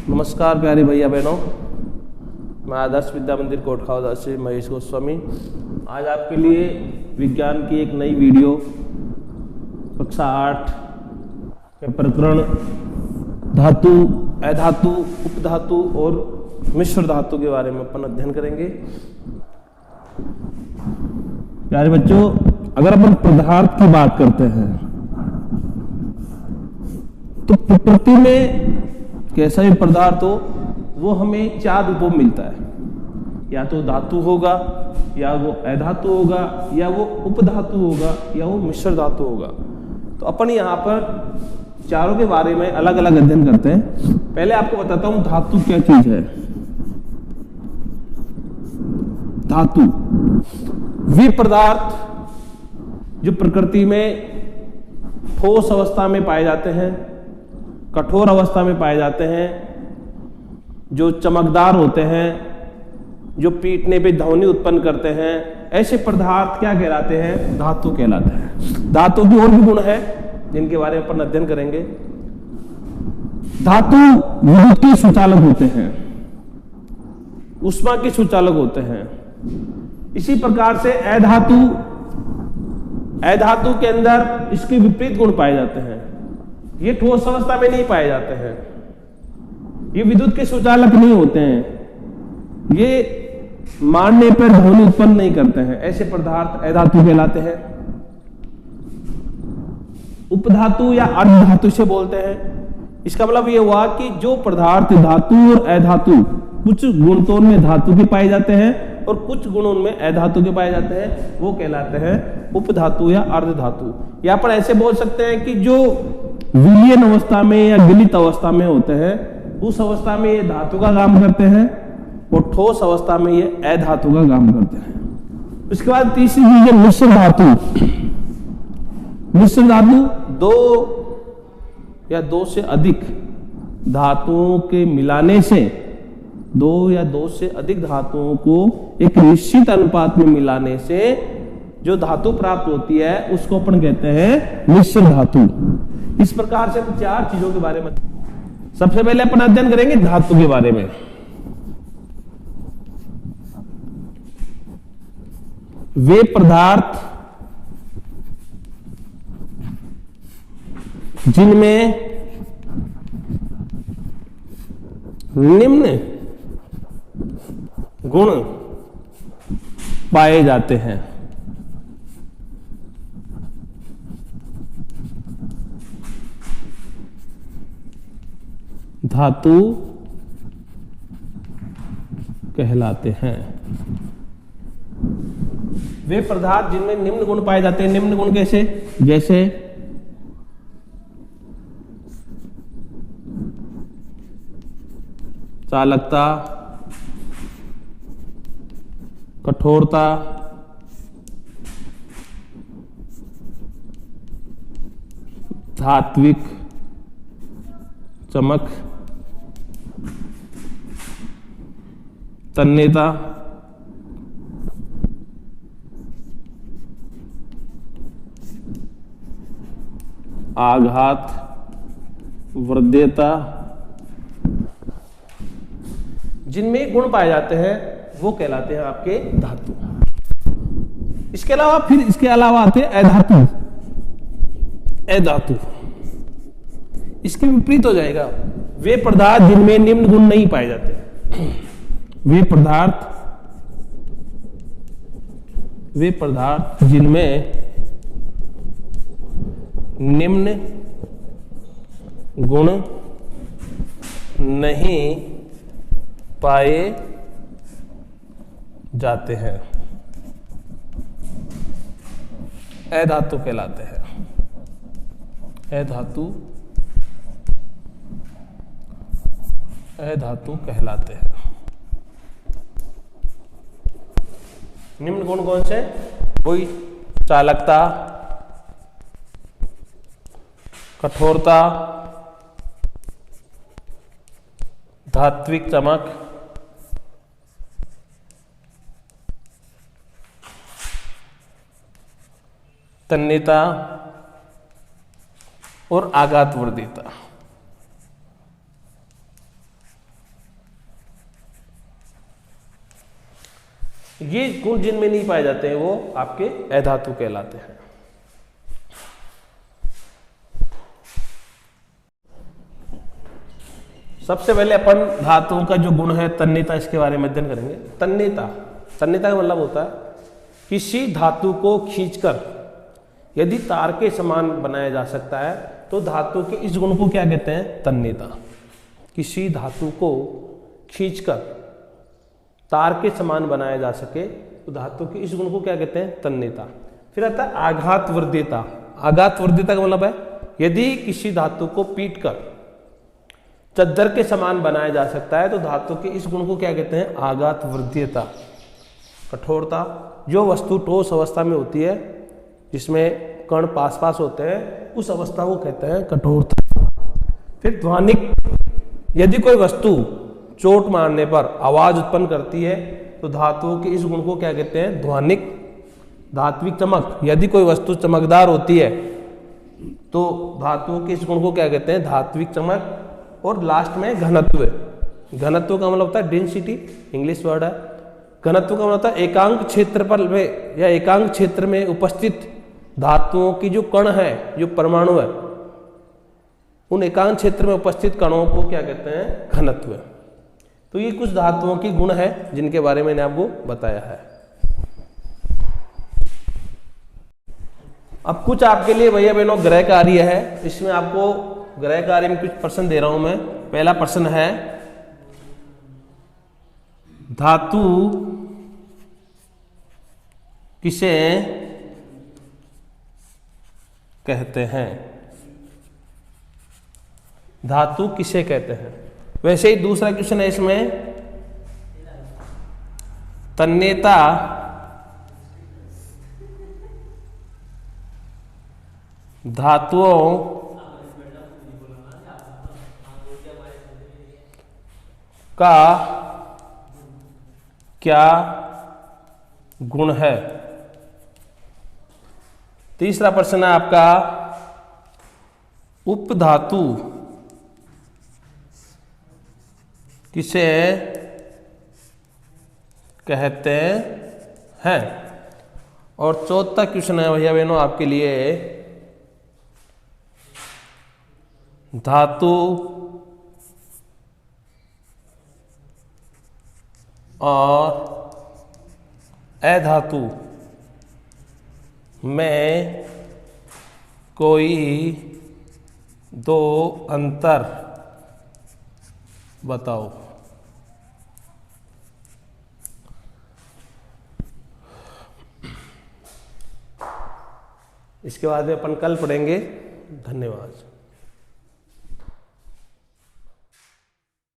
नमस्कार प्यारे भैया बहनों, मैं आदर्श विद्या मंदिर कोटखावदा से महेश गोस्वामी आज आपके लिए विज्ञान की एक नई वीडियो कक्षा 8 के प्रकरण धातु, अधातु, उपधातु और मिश्र धातु के बारे में अपन अध्ययन करेंगे। प्यारे बच्चों, अगर अपन पदार्थ की बात करते हैं तो प्रकृति में कैसा भी पदार्थ हो वो हमें 4 रूपों में मिलता है। या तो धातु होगा, या वो अधातु होगा, या वो उपधातु होगा, या वो मिश्र धातु होगा। तो अपन यहाँ पर चारों के बारे में अलग अलग अध्ययन करते हैं। पहले आपको बताता हूं धातु क्या चीज है। धातु वे पदार्थ जो प्रकृति में ठोस अवस्था में पाए जाते हैं, कठोर अवस्था में पाए जाते हैं, जो चमकदार होते हैं, जो पीटने पे ध्वनि उत्पन्न करते हैं, ऐसे पदार्थ क्या कहलाते हैं? धातु कहलाते हैं। धातु की और भी गुण है जिनके बारे में अपन अध्ययन करेंगे। धातु विद्युत के सुचालक होते हैं, ऊष्मा के सुचालक होते हैं। इसी प्रकार से अधातु के अंदर इसके विपरीत गुण पाए जाते हैं। ये ठोस अवस्था में नहीं पाए जाते हैं, ये विद्युत के सुचालक नहीं होते हैं, ये मारने पर ध्वनि उत्पन्न नहीं करते हैं। ऐसे पदार्थ अधातु कहलाते हैं। उपधातु या अर्धधातु से बोलते हैं। इसका मतलब ये हुआ कि जो पदार्थ धातु और अधातु, कुछ गुण तो उनमें धातु के पाए जाते हैं और कुछ गुण उनमें अधातु के पाए जाते हैं, वो कहलाते हैं उपधातु या अर्धधातु। या पर ऐसे बोल सकते हैं कि जो विलीन अवस्था में या गलित अवस्था में होते हैं, उस अवस्था में ये धातु का काम करते हैं और ठोस अवस्था में ये अधातु का काम करते हैं। उसके बाद तीसरी चीज है मिश्र धातु। मिश्र धातु 2 या 2 से अधिक धातुओं के मिलाने से, 2 या 2 से अधिक धातुओं को एक निश्चित अनुपात में मिलाने से जो धातु प्राप्त होती है उसको अपन कहते हैं मिश्र धातु। इस प्रकार से हम 4 चीजों के बारे में सबसे पहले अपन अध्ययन करेंगे धातु के बारे में। वे पदार्थ जिनमें निम्न गुण पाए जाते हैं। धातु कहलाते हैं। वे पदार्थ जिनमें निम्न गुण पाए जाते हैं। निम्न गुण कैसे? जैसे चालकता, कठोरता, धात्विक चमक, तन्यता, आघात, वृद्धता, जिनमें गुण पाए जाते हैं वो कहलाते हैं आपके धातु। इसके अलावा इसके अलावा आते हैं अधातु। अधातु इसके विपरीत हो जाएगा। वे पदार्थ जिनमें निम्न गुण नहीं पाए जाते। वे पदार्थ जिनमें निम्न गुण नहीं पाए जाते हैं अधातु कहलाते हैं। अधातु कहलाते हैं। निम्न गुण कौन से? वही चालकता, कठोरता, धात्विक चमक, तन्यता और आघात वर्धिता। ये गुण जिनमें नहीं पाए जाते हैं वो आपके अधातु कहलाते हैं। सबसे पहले अपन धातुओं का जो गुण है तन्यता, इसके बारे में अध्ययन करेंगे। तन्यता, तन्यता का मतलब होता है किसी धातु को खींचकर यदि तार के समान बनाया जा सकता है तो धातु के इस गुण को क्या कहते हैं? तन्यता। किसी धातु को खींचकर तार के समान बनाया जा सके तो धातु के इस गुण को क्या कहते हैं? तन्यता। फिर आता है आघात वर्ध्यता। आघात वर्ध्यता का मतलब है यदि किसी धातु को पीटकर चद्दर के समान बनाया जा सकता है तो धातु के इस गुण को क्या कहते हैं? आघात वर्ध्यता। कठोरता, जो वस्तु ठोस अवस्था में होती है जिसमें कण पास पास होते हैं उस अवस्था को कहते हैं कठोरता। फिर ध्वनिक, यदि कोई वस्तु चोट मारने पर आवाज उत्पन्न करती है तो धातुओं के इस गुण को क्या कहते हैं? ध्वनिक। धात्विक चमक, यदि कोई वस्तु चमकदार होती है तो धातुओं के इस गुण को क्या कहते हैं? धात्विक चमक। और लास्ट में घनत्व। घनत्व का मतलब होता है डेंसिटी, इंग्लिश वर्ड है। घनत्व का मतलब होता है एकांक क्षेत्र पर या एकांक क्षेत्र में उपस्थित धातुओं की जो कण है, जो परमाणु है, उन एकांक क्षेत्र में उपस्थित कणों को क्या कहते हैं? घनत्व। तो ये कुछ धातुओं की गुण है जिनके बारे में मैंने आपको बताया है। अब कुछ आपके लिए भैया बहनों ग्रह कार्य है, इसमें आपको ग्रह कार्य में कुछ प्रश्न दे रहा हूं मैं। पहला प्रश्न है धातु किसे कहते हैं? धातु किसे कहते हैं? वैसे ही दूसरा क्वेश्चन है इसमें, तन्यता धातुओं का क्या गुण है? तीसरा प्रश्न है आपका, उपधातु किसे कहते हैं? और चौथा क्वेश्चन है भैया बहनों आपके लिए, धातु और अधातु में कोई दो अंतर बताओ। इसके बाद में अपन कल पढ़ेंगे। धन्यवाद।